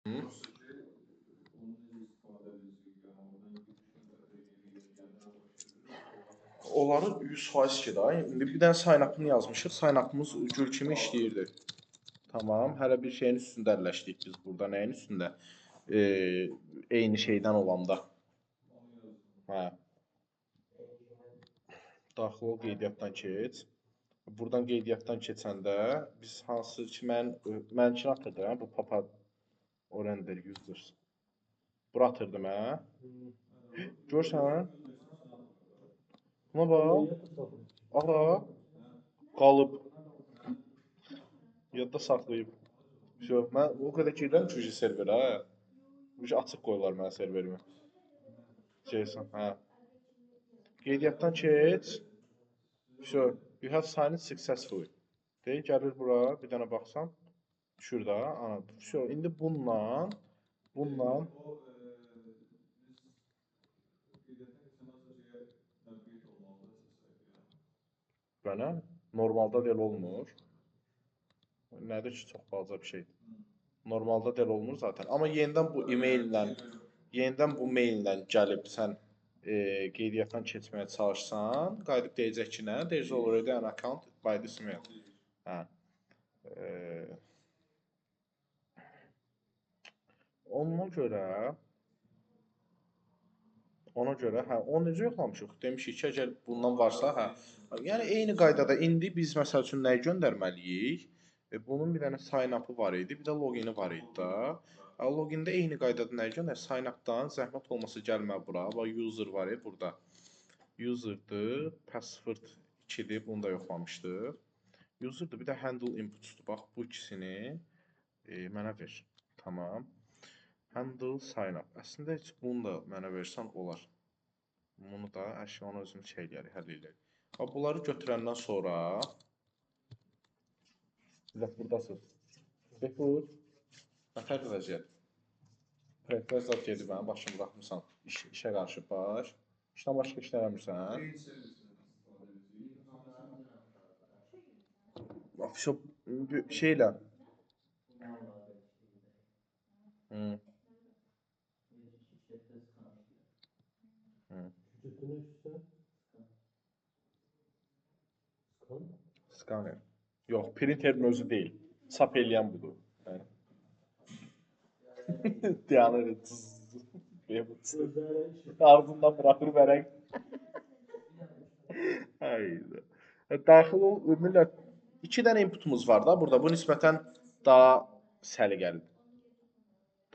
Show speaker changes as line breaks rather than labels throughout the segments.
Hı. Onları 100% ki da. İndi bir dənə sign-up'ını yazmışıq. Sign-up'ımız gül kimi işləyirdi. Tamam. Hələ bir şeyin üstündə əlləşdik biz burada. Nəyin üstündə? Eyni şeydən olanda. Hə. Daxil ol, qeydiyyatdan keç. Buradan qeydiyyatdan keçəndə biz hansı ki, mənkini atırdı, hə? Bu papa o render users. Bura atırdım, hə? Görsən? Buna bax. Aha, qalıb. Yadda saxlayıb. Mən o qədər girirəm ki, serverə. Açıq qoyurlar mənə serverimi. JSON, hə. Qeydiyyatdan keç. You have signed successfully. Deyir, gəlir bura, bir dənə baxsan. Düşür də, ana. İndi bununla mənə normalda del olmur. Nədir ki, çox balaca bir şeydir. Normalda del olmur zaten. Amma yenidən bu maillə gəlib sən qeydiyyatdan keçməyə çalışsan, qayıdıb deyəcək ki, nə? There is already an account by this mail. Hə. Ona görə hə, onu necə yoxlamışıq? Demişik ki, əgər bundan varsa, hə. Yəni eyni qaydada indi biz məsəl üçün nəyi göndərməliyik? Bunun bir dənə sign-up'ı var idi, bir də logini var idi da. Logində eyni qaydada nəyi göndər? Sign-up'dan zəhmət olmasa gəlmə bura. Bax user var ya burada. User'dır, password 2-dir, bunu da yoxlamışdıq. User'dır, bir də handle inputs'dur. Bax bu ikisini mənə ver. Tamam. Handle sign up. Əslində heç bunu da mənə versən olar. Bunu da hər şey onu özüm şey eləyərik, həll eləyərik. Bunları götürəndən sonra buradasınız. Before nətər vəziyyət? Prefer zat gedib mənim başımı buraxmısan. İşə qarşı baş. İşdən başqa işləmirsən. Şeylə. Hı. Scanner. Yox, printerin özü deyil. Sap eləyən budur. Yəni. Diyanır. Ardından buraxır vərək. Hayda. Daxil ol, millət. 2 dənə inputumuz var da burada. Bu nisbətən daha səliqəlidir.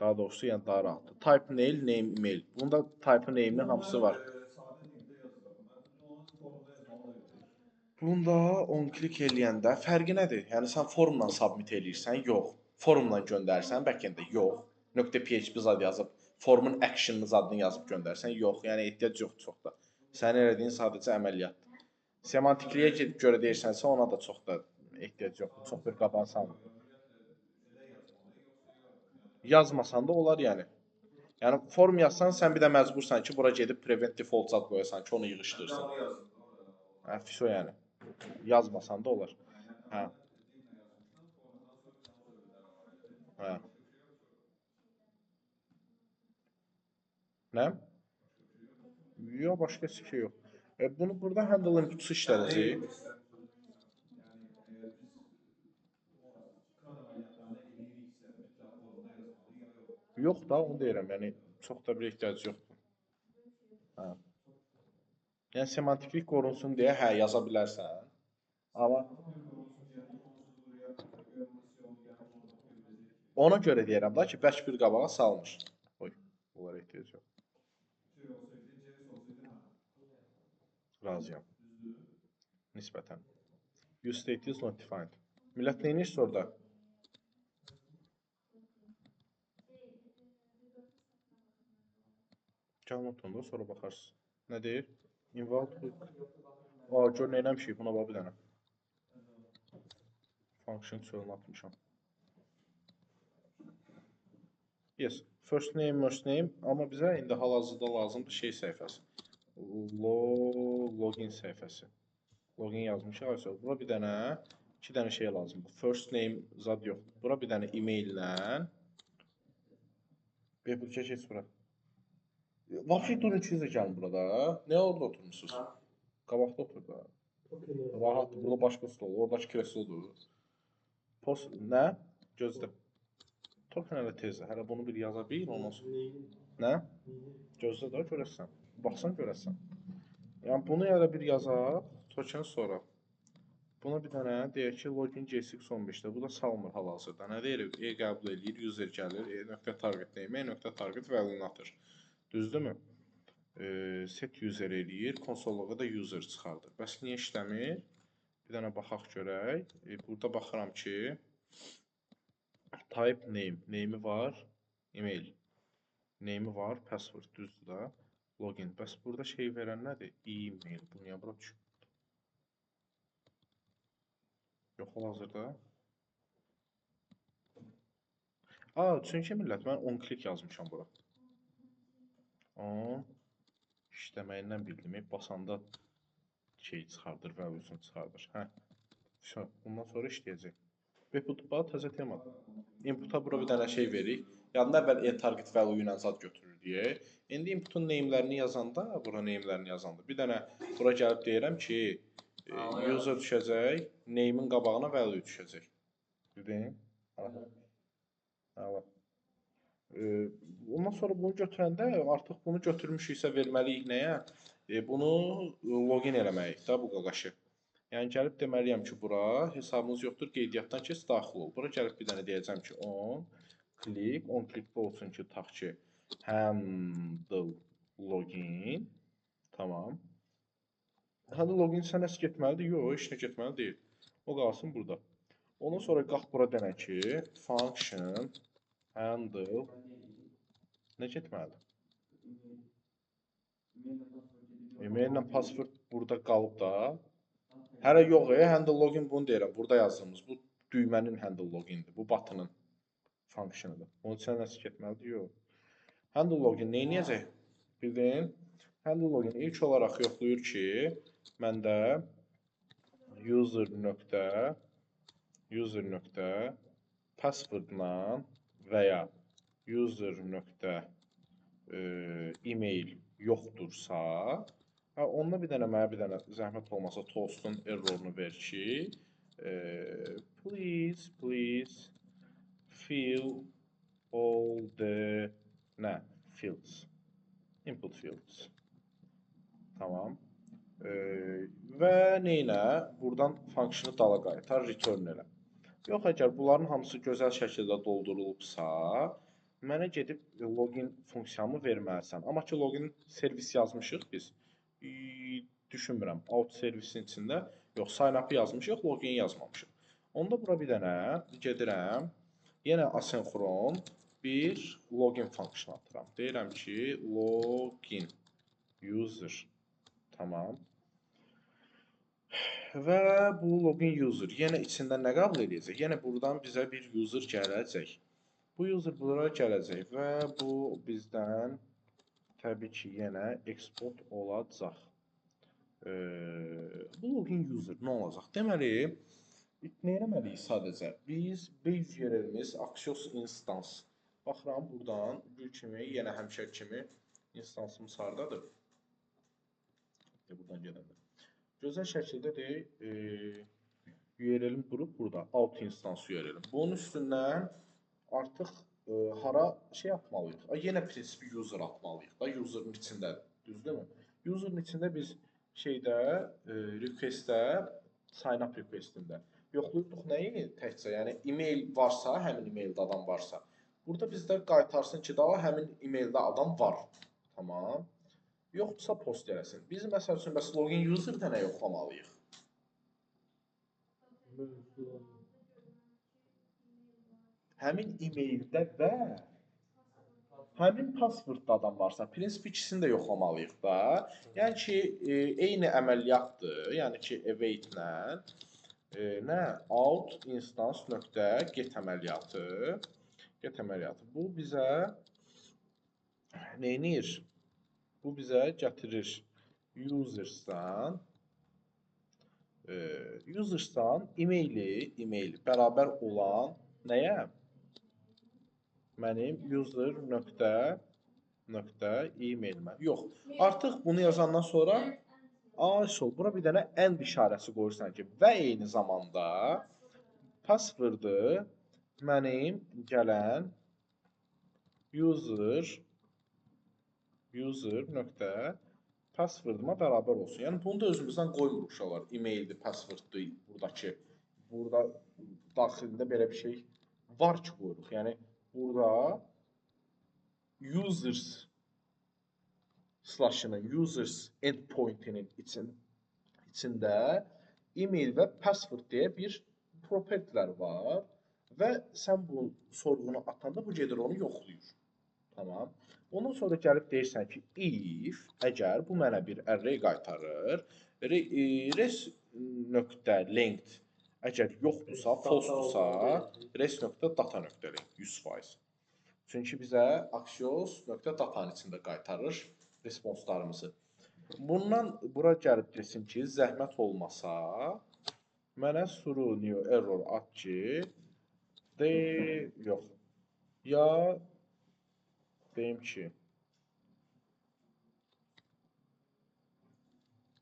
Daha doğrusu, yəni daha rahatdır. Type nail, name email. Bunda type name'in hamısı var. Bunda 10 klik eləyəndə fərqi nədir? Yəni sən formla submit eləyirsən? Yox. Formla göndərirsən backend-ə? Yox. .php zad yazıb, formun action zadını yazıb göndərsən? Yox. Yəni ehtiyac yoxdur çox da. Sənin elədiyin sadəcə əməliyyatdır. Semantikliyə gedib görə deyirsənsə, ona da çox da ehtiyac yoxdur. Çox bir qabağa salmır. Yazmasan da olar yəni. Yəni form yazsan, sən bir də məcbursan ki, bura gedib prevent default zad qoyasan ki, onu yığışdırsın. Hə, fiso yəni. Yazmasan da olar. Hə. Hə. Nə? Yox, başqa heç şey yox. Bunu burada handle inputs işlədəcək. Yox da, onu deyirəm. Yəni çox da bir ehtiyac yoxdur. Hə. Yəni semantiklik qorunsun deyə hə yaza bilərsən. Amma ona görə deyirəm da ki, bəlkə bir qabağa salmış. Oy, bunlara ehtiyac yox. Razıyam. Nisbətən. Your state is not defined. Millət nə edir orada? Gəl notunda sonra baxarsın. Nə deyir? Invalid. Gör nə eləmişik, buna bax bir dənə. Function çölünü atmışam. Yes, first name, most name, amma bizə indi hal-hazırda lazımdır şey səhifəsi. Login səhifəsi. Login yazmışıq, aysə. Bura bir dənə, 2 dənə şey lazımdır. First name zad yoxdur. Bura bir dənə email ilə Bepulça geç bura. Vapşi durun çizə gəlin burada. Ne orada oturmuşsunuz? Qabaqda otur da. Rahat, burada başqa stol, oradakı kreslodur. Post, nə? Gözlə. Toxun hələ tez, hələ bunu bir yaza bil, ondan sonra. Nə? Gözlə də görəsən. Baxsan görəsən. Yəni bunu hələ bir yazaq, token sonra. Buna bir dənə deyək ki, login G615-də. Bu da salmır hal-hazırda. Nə deyirik? Qəbul eləyir, user gəlir, nöqtə target name, nöqtə target value-nu atır. Düzdürmü? Set user eləyir, konsolluğa da user çıxardır. Bəs niyə işləmir? Bir dənə baxaq görək. Burada baxıram ki, type name, name'i var, email, name'i var, password, düzdür da, login. Bəs burada şey verən nədir? E-mail, bu niyə bura düşür? Yox, hal-hazırda. Çünki millət, mən 10 klik yazmışam bura. 10 işləməyindən bildim. Basanda şey çıxardır, valuesunu çıxardır. Bundan sonra işləyəcək. Input təzə temadır. Input'a bura bir dənə şey veririk. Yadında əvvəl target value ilə zad götürür deyə. İndi inputun name'lərini yazanda, bura name'lərini yazanda bir dənə bura gəlib deyirəm ki, user düşəcək, name'in qabağına value düşəcək. Bildin? Hala. Ondan sonra bunu götürəndə artıq bunu götürmüşüksə verməliyik nəyə? Bunu login eləməliyik də bu qaqaşı. Yəni gəlib deməliyəm ki, bura hesabınız yoxdur, qeydiyyatdan keç, daxil ol. Bura gəlib bir dənə deyəcəm ki, 10 klikdə olsun ki, tutaq ki, handle login. Tamam. Handle login sən nəsə getməlidir? Yox, işinə getməli deyil. O qalsın burada. Ondan sonra qalx bura denə ki, function handle nə getməlidir? Email ilə password burada qalıb da. Hələ yox, handle login bunu deyirəm. Burada yazdığımız bu düymənin handle logindir. Bu button'ın funksiyonudur. Onun üçün nəsə getməlidir? Yox. Handle login nə edəcək? Bildin? Handle login ilk olaraq yoxlayır ki, məndə user nöqtə passwordla və ya user nöqtə email yoxdursa, onda bir dənə mənə bir dənə zəhmət olmasa toastun errorunu ver ki, please fill all the fields, input fields. Tamam. Və neynə? Buradan funksionu dala qaytar, return elə. Yox, əgər bunların hamısı gözəl şəkildə doldurulubsa, mənə gedib login funksiyamı verməlisən. Amma ki, login servis yazmışıq biz. Düşünmürəm. Out servisin içində. Yox, sign up yazmışıq, login yazmamışıq. Onda bura bir dənə gedirəm. Yenə asenxron bir login funksiyonu atıram. Deyirəm ki, login user. Tamam. Və bu login user yenə içində nə qəbul edəcək? Yenə buradan bizə bir user gələcək. Bu user bura gələcək və bu bizdən təbii ki, yenə export olacaq. Bu login user nə olacaq? Deməli, nə eləməliyik sadəcə? Biz base yerimiz Axios instance. Baxıram buradan gül kimi, yenə həmişə kimi instansımız hardadır? Buradan gedəndə. Gözəl şəkildədir. URL-im durub burada. Alt instance URL-im. Bunun üstündən artıq hara şey atmalıyıq? Yenə prinsipi user atmalıyıq da, user'ın içində. Düzdürmü? User'ın içində biz şeydə, request-də, sign up request-ində yoxlayırdıq nəyi təkcə? Yəni, e-mail varsa, həmin e-maildə adam varsa. Burada bizdə qaytarsın ki, daha həmin e-maildə adam var. Tamam. Yoxdursa post eləsin. Biz məsəl üçün bəs login user-də nə yoxlamalıyıq? Həmin e-maildə və həmin passwordda adam varsa, prinsip ikisini də yoxlamalıyıq da. Yəni ki, eyni əməliyyatdır. Yəni ki, await-lə out instance nöqtə get əməliyyatı. Get əməliyyatı. Bu bizə neynir? Bu bizə gətirir users'dan e-maili bərabər olan nəyə? mənim user.email-mə. Yox, artıq bunu yazandan sonra ISO bura bir dənə end işarəsi qoyursan ki, və eyni zamanda passwordu mənim gələn user.passworduma bərabər olsun. Yəni bunu da özümüzdən qoymuruq uşaqlar. E-maildir, passworddur, buradakı. Burada daxilində belə bir şey var ki, qoyuruq. Yəni burada users slashının, users endpointinin içində email və password deyə bir propertilər var və sən bu sorğunu atanda bu gedir onu yoxlayır. Tamam. Ondan sonra gəlib deyirsən ki, if əgər bu mənə bir array qaytarır, res.length əgər yoxdursa, false-dursa, res.data.length 100%. Çünki bizə axios.datanın içində qaytarır responslarımızı. Bundan bura gəlib desin ki, zəhmət olmasa, mənə suru new error at ki, yox, ya deyim ki,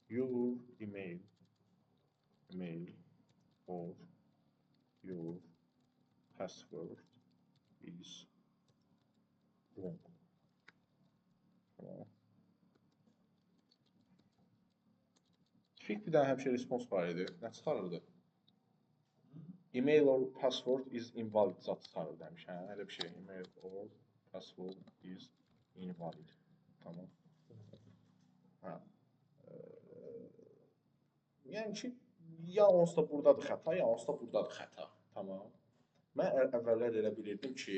your email or your password is wrong. Tipik bir dənə həmişə respons var idi. Nə çıxarırdı? Email or password is invalid zat çıxarırdı həmişə. Elə bir şey. Email or password is invalid. Tamam. Yəni ki, ya onsuz da buradadır xəta, ya onsuz da buradadır xəta. Tamam. Mən əvvəllər elə bilirdim ki,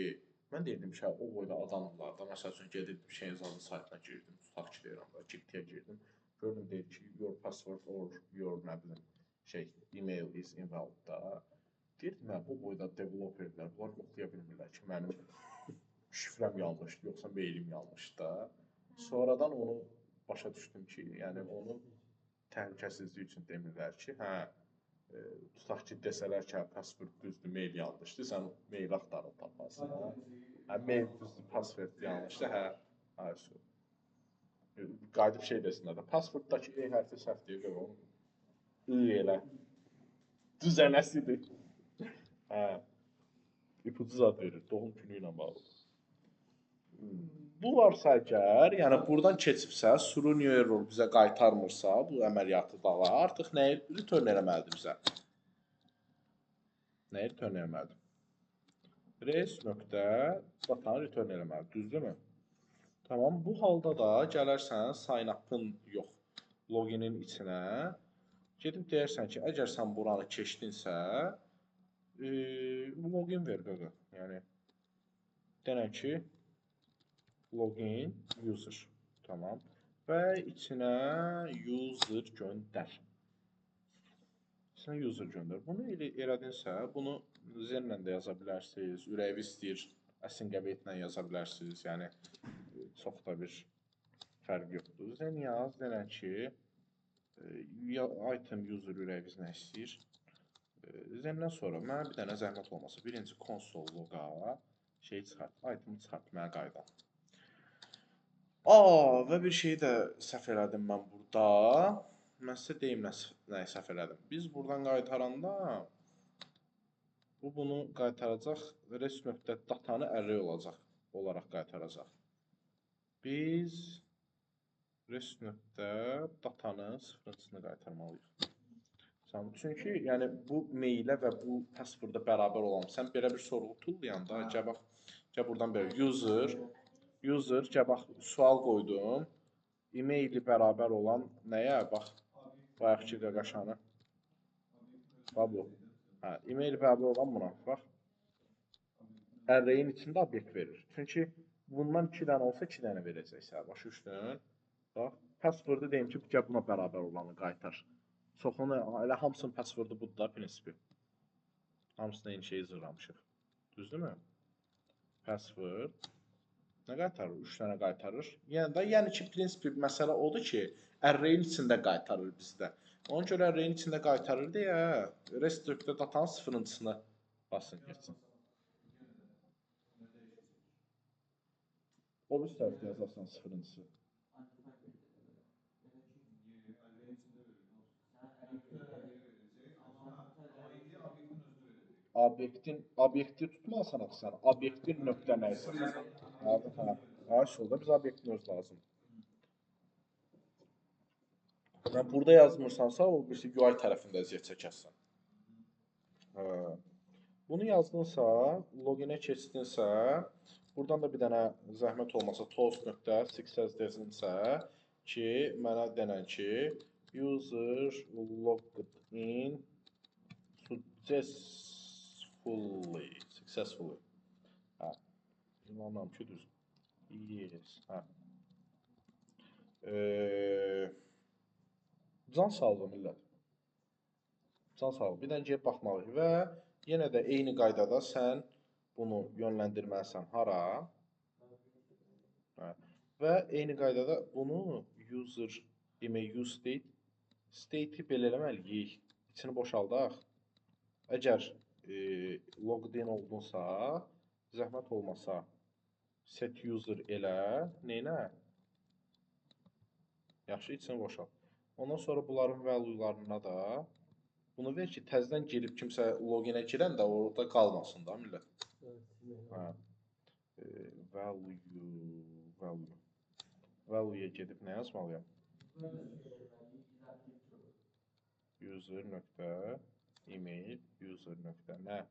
mən deyirdim ki, o boyda adamlar da, məsəl üçün gedirdim şeyin zadı saytına girdim, tutaq ki, deyirəm da, Giptiyə girdim. Gördüm deyir ki, your password or your nə bilim email is invalid da. Deyirdim, bu boyda developerlər, bunlar yoxlaya bilmirlər ki, mənim şifrəm yanlışdır, yoxsa mailim yanlışdır da. Sonradan onu başa düşdüm ki, yəni onu təhlükəsizlik üçün demirlər ki, tutaq ki, desələr ki, password düzdür, mail yanlışdır, sən mail axtarıb taparsın. Mail düzdür, password yanlışdır, qayıdıb şey desinlər də, passworddakı E hərfi səhv deyir, onu elə düzənəsidir. İpucu zad verir, doğum günü ilə bağlı. Bu varsa əgər, yəni buradan keçibsə, suru new error bizə qaytarmırsa, bu əməliyyatı da artıq nəyi return eləməlidir bizə? Nəyi return eləməlidir? res.datanı return eləməlidir, düzdürmü? Tamam, bu halda da gələrsən sign up-ın yox, loginin içinə, gedib deyərsən ki, əgər sən buranı keçdinsə, login ver qaqa, yəni denən ki, login user. Tamam. Və içinə user göndər. İçinə user göndər. Bunu elədinsə, bunu zenlə də yaza bilərsiniz. Ürəyi istəyir, async-await-lə yaza bilərsiniz. Yəni çox da bir fərq yoxdur. Zen yaz, denən ki, item user ürəyi nə istəyir. Zendən sonra mənə bir dənə zəhmət olmasa, birinci console loga şey çıxart, itemi çıxart, mənə qayda. Və bir şey də səhv elədim mən burada. Mən sizə deyim nəyi səhv elədim. Biz buradan qaytaranda bunu qaytaracaq res.datanı array olaraq qaytaracaq. Biz res.datanın sıfırıncısını qaytarmalıyıq. Çünki yəni bu mailə və bu passworda bərabər olan, sən belə bir sorğu tullayanda, gəl buradan belə user, bax, sual qoydum. E-maili bərabər olan nəyə? Bax, bayaqki qaqaşanı. Bax bu. E-maili bərabər olan buna. Bax. Array'in içində obyekt verir. Çünki bundan 2 dənə olsa 2 dənə verəcəksə. Başa düşdün? Bax, passwordu deyim ki, gəl buna bərabər olanı qaytar. Çoxunu, elə hamısının passwordu budur da, prinsipi. Hamısına eyni şeyi zırlamışıq. Düzdürmü? Password. Nə qaytarır? 3 dənə qaytarır. Yəni ki, prinsipi məsələ odur ki, array'in içində qaytarır bizdə. Ona görə array'in içində qaytarır deyə, res.datanın sıfırıncısını basın, geçsin. O bir tərəfdə yazarsan sıfırıncısı. Obyekti tutmasan sən, obyektin nöqtə nə isə. Anladın hə. Ay solda biz obyektin öz lazım. Yəni burada yazmırsansa, o birisi UI tərəfində əziyyət çəkərsən. Hə. Bunu yazdınsa, loginə keçdinsə, buradan da bir dənə zəhmət olmasa toast.success desinsə ki, mənə denən ki, user logged in successfully. Hə. İnanmıram ki, düz. Yes. Hə. Can sağlığı millət. Can sağlığı. Bir dənə gəlib baxmalıyıq və yenə də eyni qaydada sən bunu yönləndirməlisən hara? Hə. Və eyni qaydada bunu user email use state'i belə eləməliyik. İçini boşaldaq. Əgər logged in oldunsa, zəhmət olmasa set user elə, neynə? Yaxşı, içini boşalt. Ondan sonra bunların value'larına da bunu ver ki, təzədən girib kimsə loginə girən də orada qalmasın da millət. Hə. Value'ya gedib nə yazmalıyam? User.email user.nə?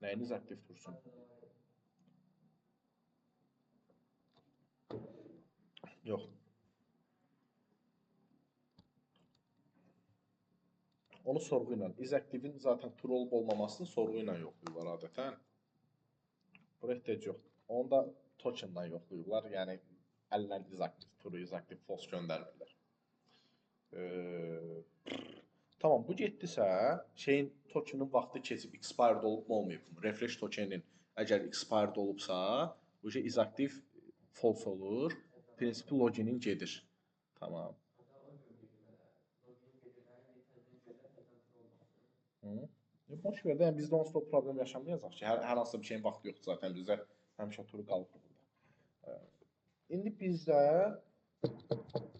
Nəyiniz aktiv dursun? Yox. Onu sorğu ilə. Is-active-in zaten true olub olmamasını sorğu ilə yoxlayırlar adətən. Bura ehtiyac yoxdur. Onu da token-la yoxlayırlar. Yəni əllər is-active, true, is-active, false göndərmirlər. Tamam, bu getdisə, şeyin tokenin vaxtı keçib expired olub olmayıb. Refresh tokenin əgər expired olubsa, bu şey is-active false olur. Prinsipi loginin gedir. Tamam. Boş ver də, yəni bizdə non-stop problem yaşamayacaq ki, hər hansı bir şeyin vaxtı yoxdur zaten bizdə həmişə turu qalıb burada. İndi bizdə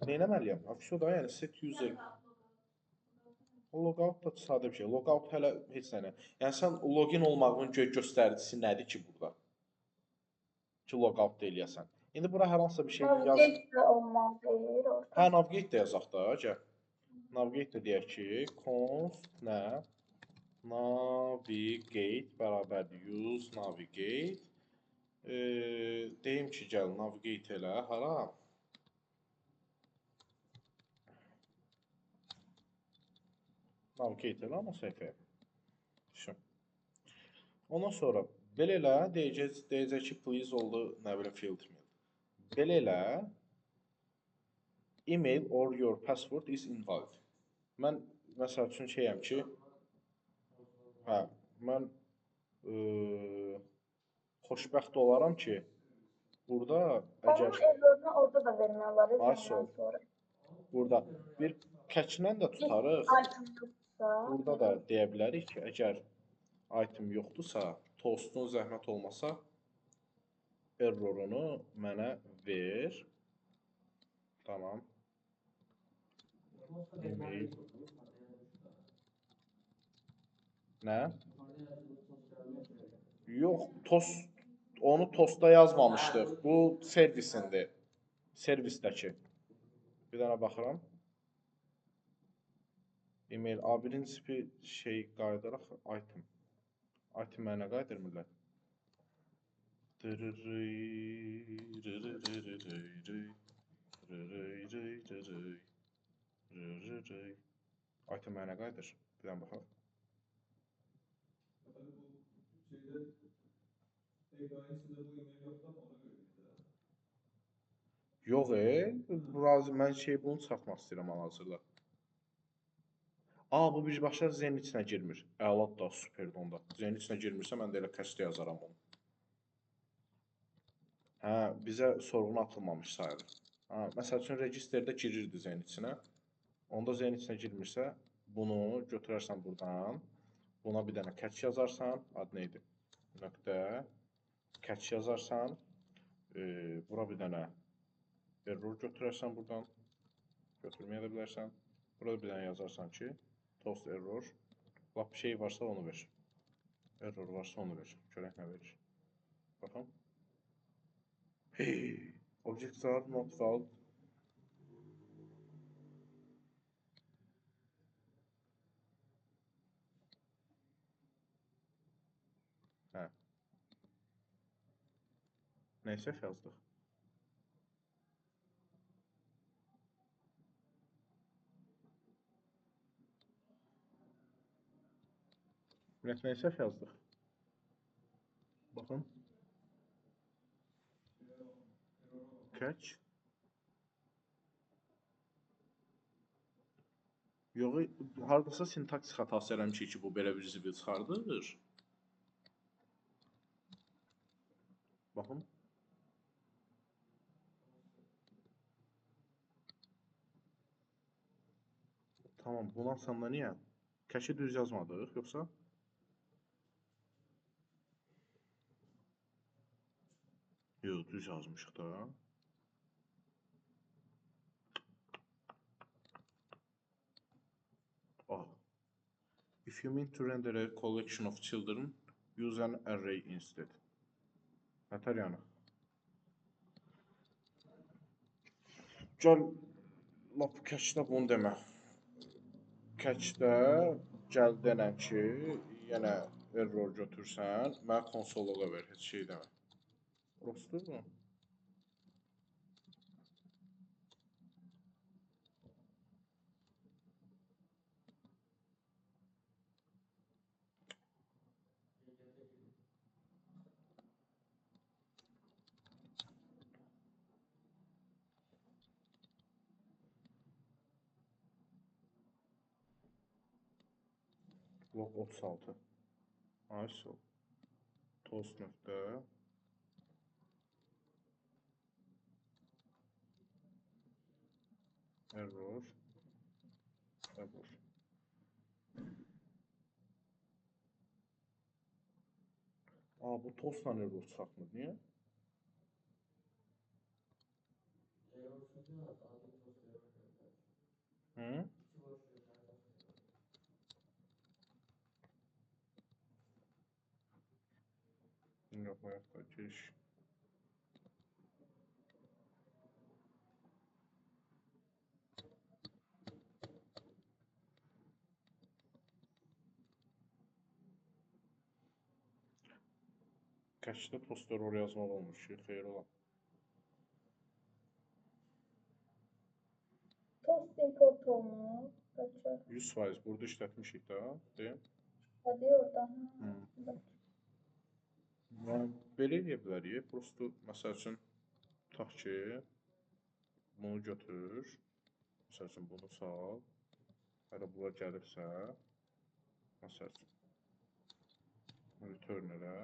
nə etməliyəm? Afişo da, yəni set user. O logout da sadə bir şey. Logout hələ heç nə. Yəni sən login olmağının göstəricisi nədir ki burada? Ki logout da eləyəsən. İndi bura hər hansısa bir şey yaz.
Navigate də olmalı deyir orada.
Hə, navigate də yazaq da, gəl. Navigate də deyək ki, const nə? Navigate bərabərdir use navigate. Deyim ki, gəl navigate elə. Hara? Navigate elə ama səhifəyə. Ondan sonra belə elə deyəcək ki, please oldu nə bilim field mail. Belə elə email or your password is invalid. Mən məsəl üçün şeyəm ki, hə, mən xoşbəxt olaram ki, burada əgər
onun errorunu orada da vermiyorlar sonra.
Burada bir keçlə də tutarıq. Burada da deyə bilərik ki, əgər item yoxdursa, toastun zəhmət olmasa errorunu mənə ver. Tamam. Email. Nə? Yox, onu tosta yazmamışdıq. Bu servisindir. Servisdəki. Bir dənə baxıram. Email birincisi şey qaydaraq item. Item mənə qaydır millət. Item mənə qaydır. Bir dənə baxaq. Yox, mən bunu çıxartmaq istəyirəm hal-hazırda. Bu birbaşa Zenin içinə girmir. Əlat da, superdir onda. Zenin içinə girmirsə, mən də elə kəsdə yazaram onu. Hə, bizə sorğunu atılmamış sayılır. Məsəl üçün, registerdə girirdi Zenin içinə. Onda Zenin içinə girmirsə, bunu götürərsən buradan. Buna bir dənə catch yazarsan. Adı neydi? nöqtə, catch yazarsan, bura bir dənə error götürərsən buradan, götürməyə də bilərsən. Burada bir dənə yazarsan ki, toast error, lap şey varsa onu ver. Error varsa onu ver. Görək nə verir. Baxın. Hey, objects are not found. Hə. Nəysə yazdıq. Nəysə yazdıq. Baxın. Catch. Yox, hardasa sintaks xatası eləmişik ki, bu belə bir zibil çıxardır. Baxın. Tamam, bundan sonra niyə? Catch-i düz yazmadıq, yoxsa? Yox, düz yazmışıq da. Oh. If you mean to render a collection of children, use an array instead. Nətər yəni? Gəl, lap catch-də bunu demə. Catch-də gəl denən ki, yenə error götürsən, mənə konsolda ver, heç şey demə. Prosto bu. Log 36. ISO. Toast nöqtə. Error. Error. Bu tostla error çıxartmır, niyə? Hı? Yox, ayaqda giriş. Catch-də tost error yazmaq olmuş ki, xeyir ola.
Toast import olmuş. Kaçır.
100% burada işlətmişik də, deyim.
Hadi oradan.
Yəni, belə eləyə bilərik. Prosto, məsəl üçün, tutaq ki, bunu götür. Məsəl üçün, bunu sal. Hələ bura gəlibsə, məsəl üçün, return elə.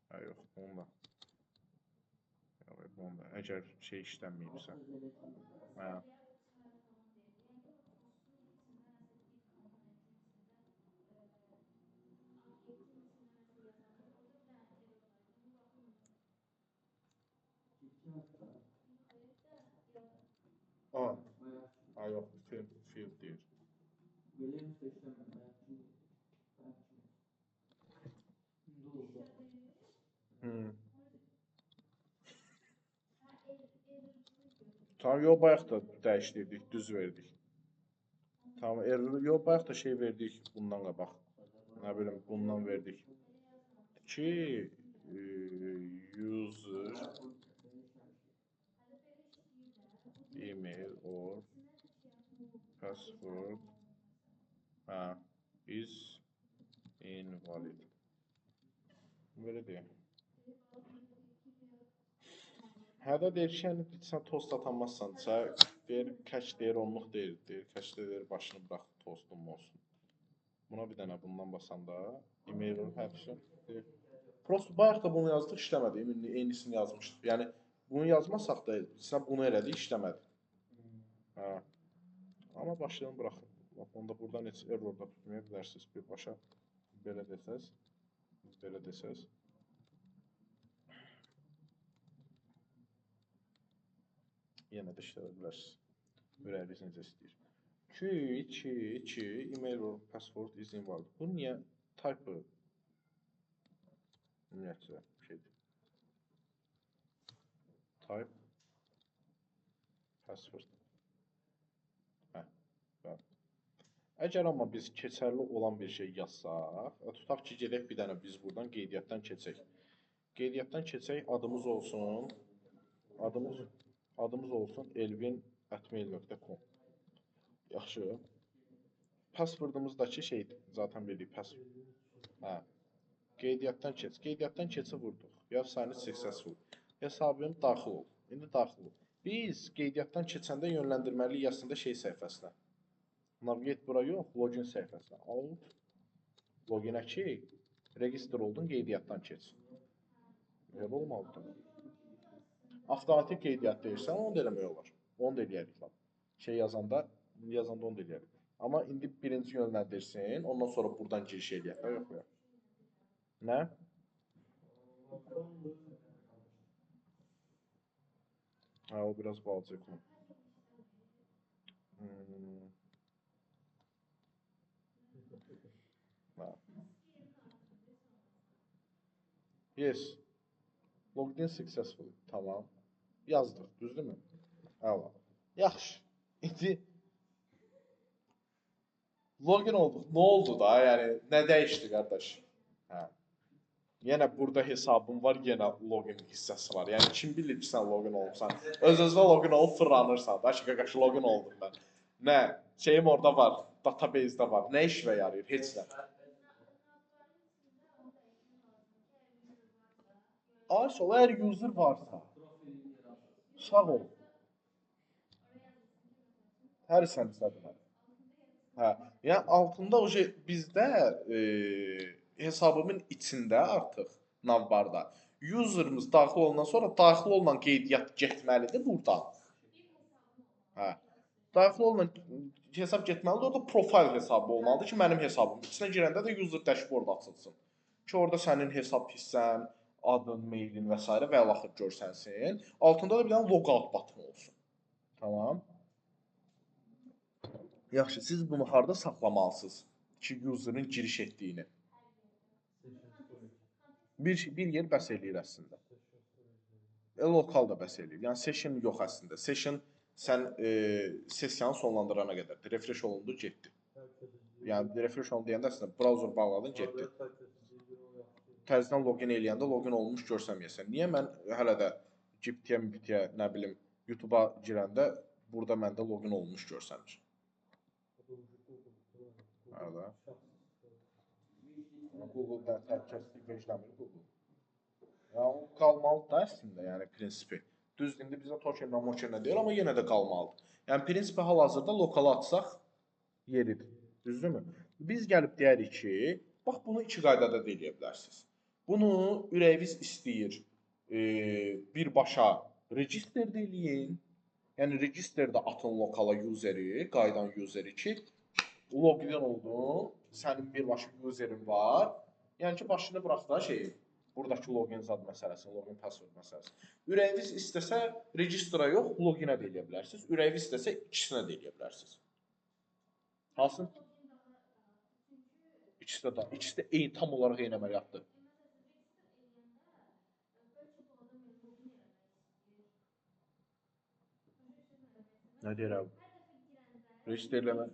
Hə, yox, bununla. Bununla. Əgər şey işlənməyibsə. Hə. Yox, field deyir. Tamam, yox, bayaq da dəyişdirdik, düz verdik. Tamam, error, yox, bayaq da şey verdik bundan qabaq. Nə bilim, bundan verdik. Ki, user email or password is invalid. Belə deyək. Hədə deyir ki, yəni sən tost atanmazsansa, deyir, catch deyir, onluq deyil, deyir, catch deyir, başını bırax, tostum olsun. Buna bir dənə bundan basanda, e-mailin həbsi, deyir. Prosto bayaq da bunu yazdıq, işləmədi, eynisini yazmışdıq. Yəni, bunu yazmasaq da, sən bunu elədik, işləmədi. Hə. Amma başlığını buraxın. Onda buradan heç error da tutmaya bilərsiniz birbaşa. Belə desəz, Belə desəz. Yenə də işlədə bilərsiniz. Ürəyiniz necə istəyir. 2 email or password is invalid. Bu niyə type ümumiyyətcə şeydir. Type password. Bəli. Əgər amma biz keçərli olan bir şey yazsaq, tutaq ki, gedək bir dənə biz buradan qeydiyyatdan keçək. Qeydiyyatdan keçək, adımız olsun. Adımız olsun elvin@mail.com. Yaxşı. Passwordumuzdakı şeydir. Zaten bildik password. Hə. Qeydiyyatdan keç. Qeydiyyatdan keçi vurduq. Ya sign successful. Hesabım daxil ol. İndi daxil ol. Biz qeydiyyatdan keçəndə yönləndirməliyik əslində şey səhifəsinə. Navigate bura yox, login səhifəsinə. Out. Loginə ki, register oldun, qeydiyyatdan keç. Belə olmalıdır. Avtomatik qeydiyyat deyirsən, onu da eləmək olar. Onu da eləyərik. Şey yazanda onu da eləyərik. Amma indi birinci yönləndirsin, ondan sonra buradan giriş eləyək. Yox, yox. Nə? Ha, o biraz balaca konu. Yes. Logged in successful. Tamam. Yazdıq, düzdürmü? Əla. Yaxşı. İndi login olduq. Nə oldu da? Yəni nə dəyişdi qardaş? Hə. Yenə burada hesabım var, yenə login hissəsi var. Yəni kim bilir ki, sən login olubsan? Öz-özünə login olub fırlanırsan. Da ki, qaqaş login oldum mən. Nə? Şeyim orada var, database-də var. Nə işə yarayır? Heç nə. Ayşə, əgər user varsa, sağ ol. Hər sənədlər. Hə. Yəni altında o şey bizdə hesabımın içində artıq navbarda user'ımız daxil olandan sonra daxil olunan qeydiyyat getməlidir buradan. Hə. Daxil olunan hesab getməlidir. Orada profil hesabı olmalıdır ki, mənim hesabım. İçinə girəndə də user dashboard açılsın. Ki orada sənin hesab hissən, adın, mailin və s. və ilaxır görsənsin. Altında da bir dənə logout button olsun. Tamam. Yaxşı, siz bunu harda saxlamalısınız ki, user'ın giriş etdiyini? Bir yer bəs eləyir əslində. Lokal da bəs eləyir. Yəni session yox əslində. Session sən sessiyanı sonlandırana qədərdir. Refresh olundu, getdi. Yəni refresh olundu deyəndə əslində browser bağladın, getdi. Təzədən login eləyəndə login olmuş görsəməyəsən. Niyə mən hələ də GPT-yə, nə bilim, YouTube-a girəndə burada məndə login olmuş görsənir? Hələ. Google-da təhlükəsizlik vecləmir Google. Yəni o qalmalıdır da əslində, yəni prinsipi. Düzdür, indi bizə tokenlə mokenlə deyil, amma yenə də qalmalıdır. Yəni prinsipi hal-hazırda lokala atsaq yeridir. Düzdürmü? Biz gəlib deyərik ki, bax bunu iki qaydada da eləyə bilərsiniz. Bunu ürəyiniz istəyir birbaşa registerdə eləyin. Yəni registerdə atın lokala useri, qaydan useri ki, login oldun, sənin birbaşa userin var. Yəni ki, başını burax da şeyi, buradakı login zad məsələsini, login password məsələsini. Ürəyiniz istəsə registerə yox, loginə də eləyə bilərsiniz. Ürəyiniz istəsə ikisinə də eləyə bilərsiniz. Hansı? İkisi də eyni, tam olaraq eyni əməliyyatdır. Nə deyirəm? Register eləmə.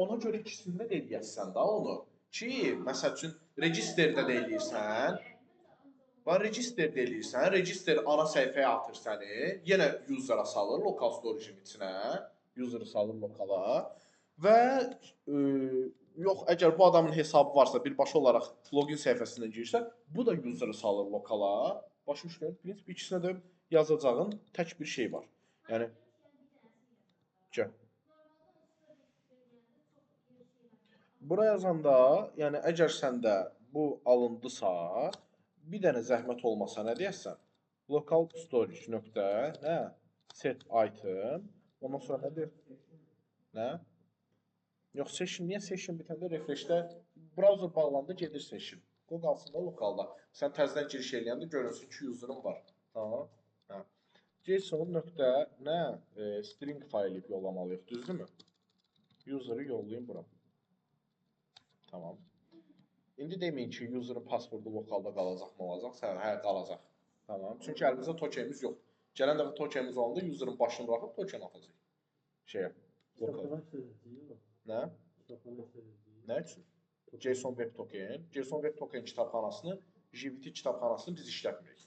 Ona görə ikisində də eləyəsən da onu. Ki, məsəl üçün, registerdə də eləyirsən, registerdə eləyirsən, register ana səhifəyə atır səni, yenə user'a salır, local storage-in içinə, user'ı salır lokala və yox, əgər bu adamın hesabı varsa, birbaşa olaraq login səhifəsindən girirsə, bu da user'ı salır lokala. Başa düşdün? Prinsip ikisinə də yazacağın tək bir şey var. Yəni, gəl. Bura yazanda, yəni əgər səndə bu alındısa, bir dənə zəhmət olmasa nə deyəsən? Local storage nöqtə, nə? Set item. Ondan sonra nə deyir? Nə? Yox, session, niyə session bitəndə refreshdə browser bağlandı, gedir session. O qalsın da lokalda. Sən təzədən giriş eləyəndə görünsün ki, user'ın var. Tamam. Hə. JSON nöqtə nə? String faylı yollamalıyıq, düzdürmü? User'ı yollayın bura. Tamam. İndi deməyin ki, user'ın passwordu lokalda qalacaq, nə olacaq? Hə, qalacaq. Tamam. Çünki əlimizdə tokenimiz yoxdur. Gələn dəfə tokenimiz olanda user'ın başını buraxıb token atacaq. Şeyə. Lokal. Nə? Nə üçün? JSON Web Token. JSON Web Token kitabxanasını, JWT kitabxanasını biz işlətmirik.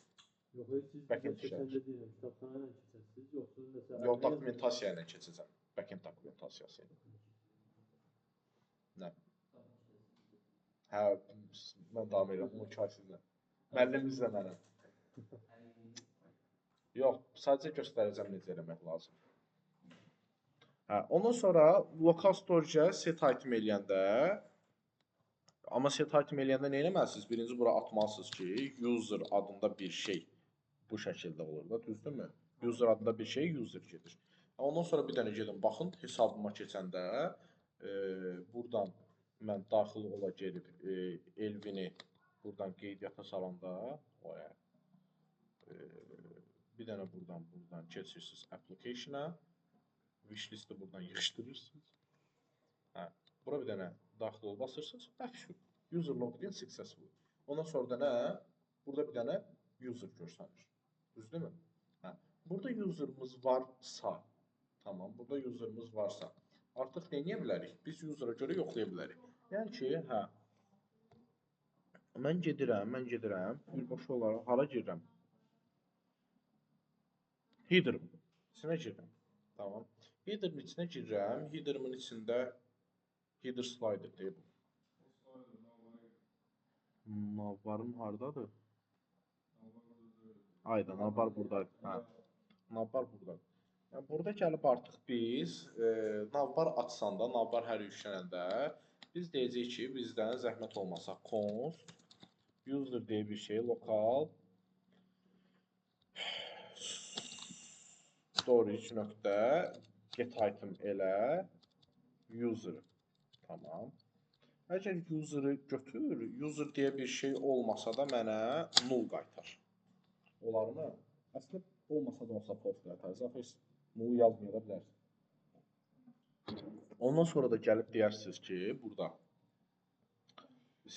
Yox, siz
Backend işlədir.
kitabxana ilə keçəcəksiniz, yoxsa məsələn...
Yox, dokumentasiya ilə keçəcəm. Backend dokumentasiyası ilə. Nə? Hə, mən davam edirəm, bunu kaysizlə. Müəllimimizlə mənim. Yox, sadəcə göstərəcəm necə eləmək lazım. Hə, ondan sonra local storage-ə set item eləyəndə, amma set item eləyəndə nə eləməlisiniz? Birinci bura atmalısınız ki, user adında bir şey bu şəkildə olur da, düzdürmü? User adında bir şey user gedir. Ondan sonra bir dənə gedin, baxın, hesabıma keçəndə, buradan mən daxil ola gelib, Elvini buradan qeydiyyata salanda, bir dənə buradan keçirsiniz application-a, wishlist-i buradan yığışdırırsınız. Hə, bura bir dənə daxil ol basırsınız. Həfşur. User login successful. Ondan sonra da nə? Burada bir dənə user görsənir. Düzdürmü? Hə, burada user'ımız varsa, tamam, burada user'ımız varsa, artıq nə edə bilərik? Biz user'a görə yoxlaya bilərik. Yəni ki, hə, mən gedirəm, birbaşa olaraq hara girirəm? Header'ım. İçinə girirəm. Tamam. Header'ın içinə girirəm. Header'ımın içində header slider deyib. Navbarım hardadır? Ayda, navbar buradadır. Hə. Navbar buradadır. Yəni, burada gəlib artıq biz navbar açsanda, navbar hər yüklənəndə biz deyəcəyik ki, bizdən zəhmət olmasa const user deyə bir şey lokal storage nöqtə get item elə user. Tamam. Əgər user'ı götür, user deyə bir şey olmasa da mənə null qaytar. Olar mı? Əslində olmasa da olsa false qaytar. Zaten null yazmaya da bilərsən. Ondan sonra da gəlib deyərsiniz ki, burada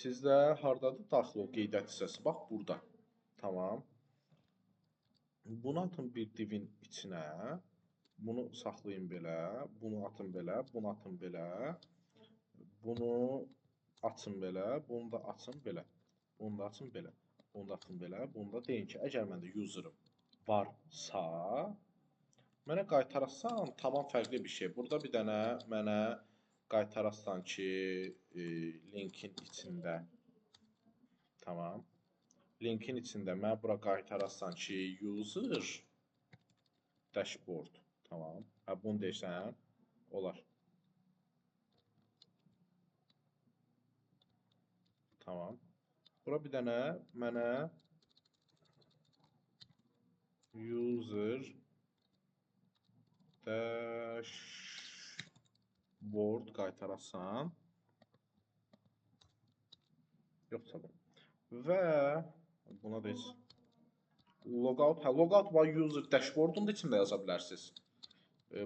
sizdə hardadır daxil ol qeydiyyat hissəsi? Bax, burada. Tamam. Bunu atın bir divin içinə. Bunu saxlayın belə. Bunu atın belə. Bunu atın belə. Bunu açın belə. Bunu da açın belə. Bunu da açın belə. Bunu da atın belə. Bunu da deyin ki, əgər məndə user'ım varsa, mənə qaytarasan tamam fərqli bir şey. Burada bir dənə mənə qaytarasan ki, linkin içində. Tamam. Linkin içində mənə bura qaytarasan ki, user dashboard. Tamam. Hə, bunu deyirsən, olar. Tamam. Bura bir dənə mənə user dashboard qaytarasan. Yoxsa bu. Və buna da heç logout, hə, logout var user dashboard'un da içində yaza bilərsiniz.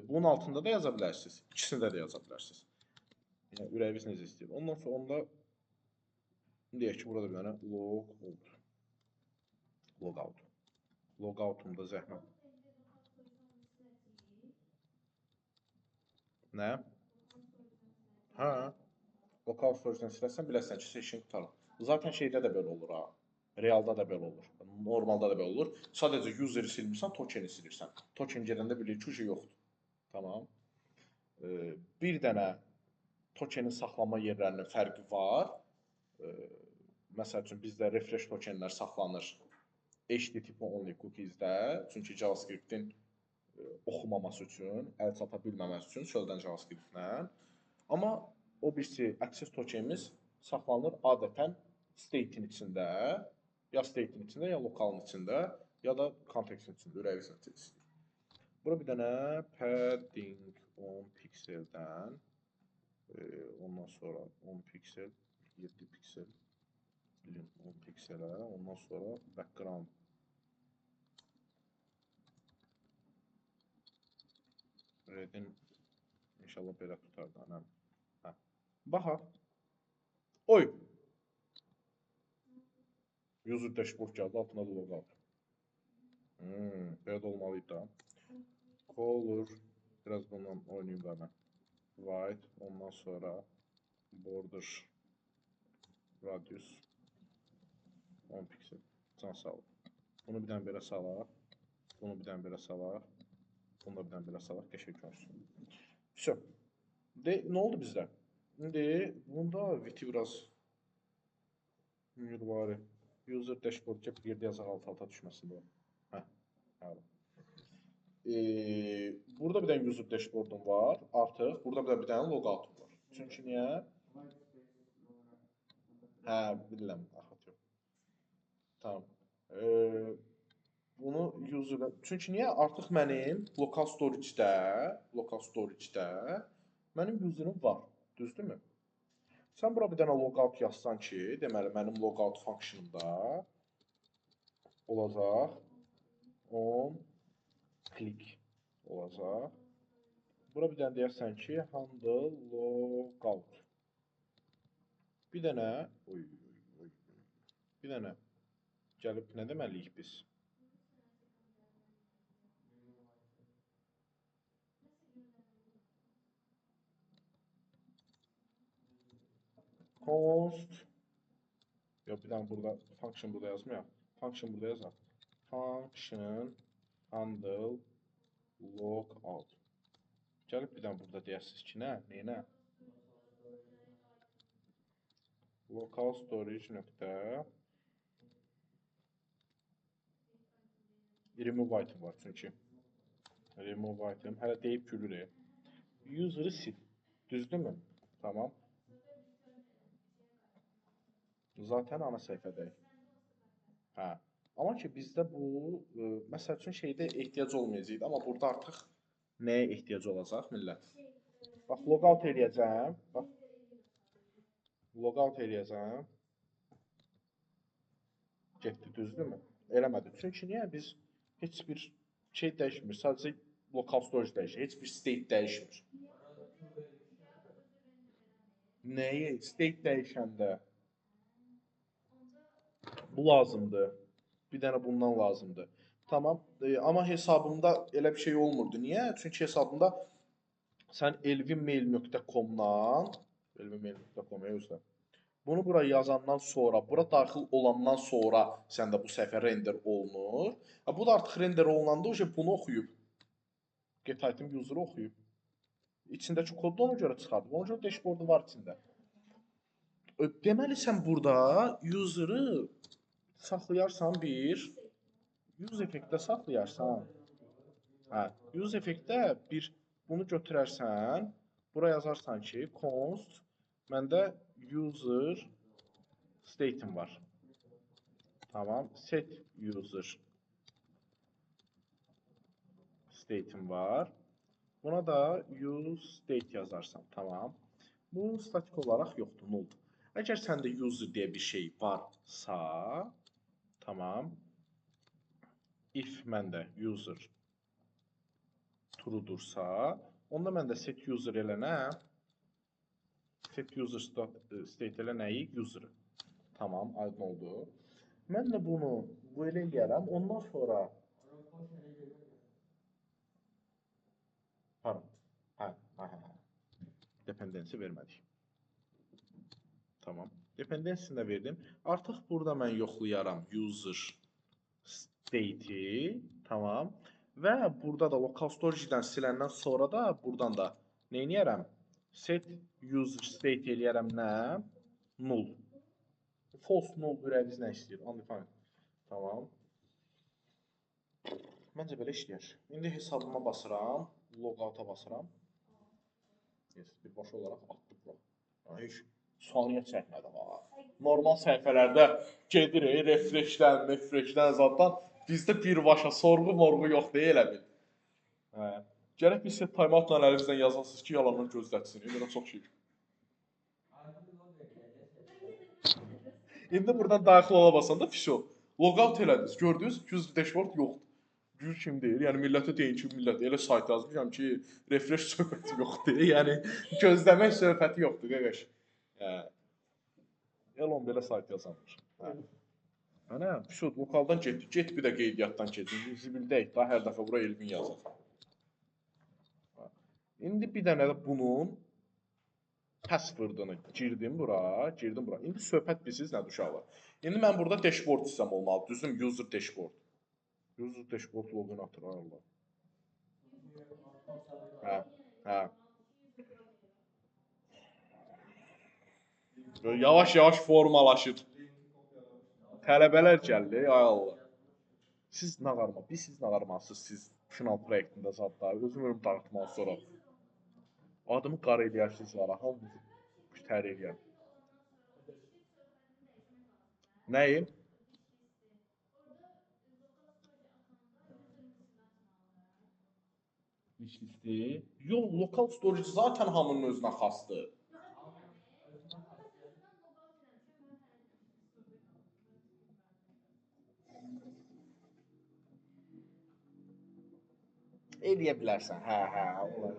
Bunun altında da yaza bilərsiniz. İkisində də yaza bilərsiniz. Yəni, ürəyiniz necə istəyir. Ondan sonra onda deyək ki, burada bir dənə logout. Logout. Logout'umda zəhmət. Nə? Hə. Local storage-dən silərsən, biləsən ki, session qutarır. Zaten şeydə də belə olur ha. Realda da belə olur. Normalda da belə olur. Sadəcə user-i silmirsən, tokeni silirsən. Token gedəndə bilir ki, şey yoxdur. Tamam. Bir dənə tokenin saxlama yerlərinin fərqi var. Məsəl üçün, bizdə refresh tokenlər saxlanır HTTP only cookies-də. Çünki JavaScript-in oxumaması üçün, əl çata bilməməsi üçün çöldən JavaScript-lə. Amma o birisi access tokenimiz saxlanır adətən state-in içində, ya state-in içində, ya lokalın içində, ya da kontekstin içində, ürəyinizə istəyir. Bura bir dənə padding 10 pikseldən, ondan sonra 10 piksel, 7 piksel, 10 pikselə, ondan sonra background. Redin inşallah belə tutar da, anam. Hə. Baxa. Oy. User dashboard gəldi, altına da logout. Belə də olmalıydı da. Color, biraz bundan oynayayım da mən. White, ondan sonra border radius 10 piksel. Can sağ ol. Bunu bir dənə belə salaq. Bunu bir dənə belə salaq. Bunu da bir dənə belə salaq. Qəşəng görsün. Всё. Nə oldu bizdə? İndi bunda viti biraz var. User dashboard ki, bir yerdə yazaq alt-alta düşməsin bu. Hə. Burada bir dənə user dashboardum var. Artıq burada bir dənə logout'um var. Çünki niyə? Hə, bilirəm. Axı yox. Tamam. Bunu user, çünki niyə? Artıq mənim local storage-də mənim user'ım var. Düzdürmü? Sən bura bir dənə logout yazsan ki, deməli mənim logout funksiyonumda olacaq 10 click olacaq. Bura bir dənə deyərsən ki, handle logout. Bir dənə, bir dənə gəlib nə deməliyik biz? Const, yox bir dənə burada, function burada yazmayaq. Function burada yazaq. Function handle logout. Gəlib bir dənə burada deyəsiniz ki, nə? Neynə? Local storage nöqtə remove item var çünki. Remove item, hələ deyib gülürük. User'ı sil. Düzdürmü? Tamam. Zaten ana səhifədəyik. Hə. Amma ki bizdə bu, məsəl üçün şeydə ehtiyac olmayacaqdı, amma burada artıq nəyə ehtiyac olacaq millət? Bax, logout eləyəcəm. Bax. Logout eləyəcəm. Getdi, düzdürmü? Eləmədi. Çünki niyə? Biz heç bir şey dəyişmir. Sadəcə local storage dəyişir. Heç bir state dəyişmir. Nəyi? State dəyişəndə bu lazımdır. Bir dənə bundan lazımdır. Tamam. Amma hesabımda elə bir şey olmurdu. Niyə? Çünki hesabımda sən elvinmail.com-dan elvinmail.com bunu bura yazandan sonra, bura daxil olandan sonra səndə bu səhifə render olunur. Bu da artıq render olunanda bunu oxuyub. Get item user oxuyub. İçindəki kodu da ona görə çıxardıb. Ona görə dashboardu var içində. Deməli sən burada user'ı saxlayarsan bir, use effektdə saxlayarsan. Hə, use effektdə bir bunu götürərsən, bura yazarsan ki, const məndə user state'im var. Tamam, set user state'im var. Buna da use state yazarsan, tamam. Bu statik olaraq yoxdur, nulldur. Əgər səndə user deyə bir şey varsa, tamam. If məndə user true'dursa, onda məndə set user elə nə? Set user state elə nəyi? User'ı. Tamam, aydın oldu. Mən də bunu belə eləyərəm. Ondan sonra dependency vermədik. Tamam. Dependency-ni də verdim. Artıq burada mən yoxlayaram user state'i. Tamam. Və burada da local storage-dən siləndən sonra da buradan da nə edərəm? Set user state eləyərəm nə? Null. False null ürəyiniz nə istəyir? Undefined. Tamam. Məncə belə işləyər. İndi hesabıma basıram. Logout'a basıram. Yes, birbaşa olaraq atdım bura. Heç saniyə çəkmədi var. Normal səhifələrdə gedirik, refreshdən, zaddan. Bizdə birbaşa sorğu-morğu yoxdur elə bil. Hə. Gərək bir set timeoutla əlinizdən yazasınız ki, yalandan gözlətsin. İndi çox şey. İndi buradan daxil ola basanda fisyo. Logout elədiniz. Gördünüz? User dashboard yoxdur. Gür kim deyir? Yəni millətə deyin ki, millət elə sayt yazmışam ki, refresh söhbəti yoxdur. Yəni gözləmək söhbəti yoxdur, qardaş. Hə. Elon belə sayt yazanmış. Hə. Ana, fisyo lokaldan getdi. Get bir də qeydiyyatdan keçin. Zibildəyik da hər dəfə bura Elvin yazır. İndi bir dənə də bunun password'ını girdim bura. İndi söhbət bilirsiniz nədir uşaqlar? İndi mən burada dashboard hissəm olmalı, düzdür? User dashboard. User dashboard login atır Allah. Hə, hə. Yavaş-yavaş formalaşır. Tələbələr gəldi, ay Allah. Siz nə qarma? Siz nə qarmasınız siz final proyektində zadda. Özüm ölüm dağıtmaq sonra. Adımı qara eləyərsiniz var, hamınızı müştəri eləyər. Nəyim? Wishlist'i. Yox, local storage zaten hamının özünə xasdır. Eləyə bilərsən. Hə, olar.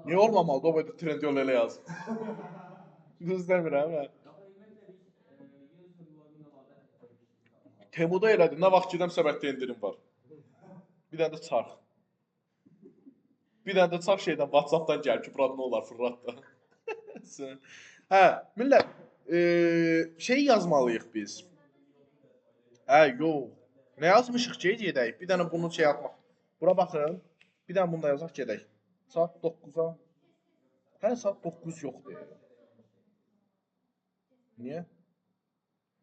Niyə olmamalıdır? O boyda trend yol elə yaz. Düz demirəm, hə. Temuda elədi. Nə vaxt gedəm səbətdə indirim var. Bir dənə də çarx. Bir dənə də çarx şeydən WhatsApp-dan gəlir ki, burada nə olar fırlat da. Hə, millət, şey yazmalıyıq biz. Hə, yox. Nə yazmışıq ki, gedək. Bir dənə bunu şey atmaq. Bura baxın. Bir dənə bunu da yazaq gedək. Saat 9-a. Hə, saat 9 yoxdur. Niyə?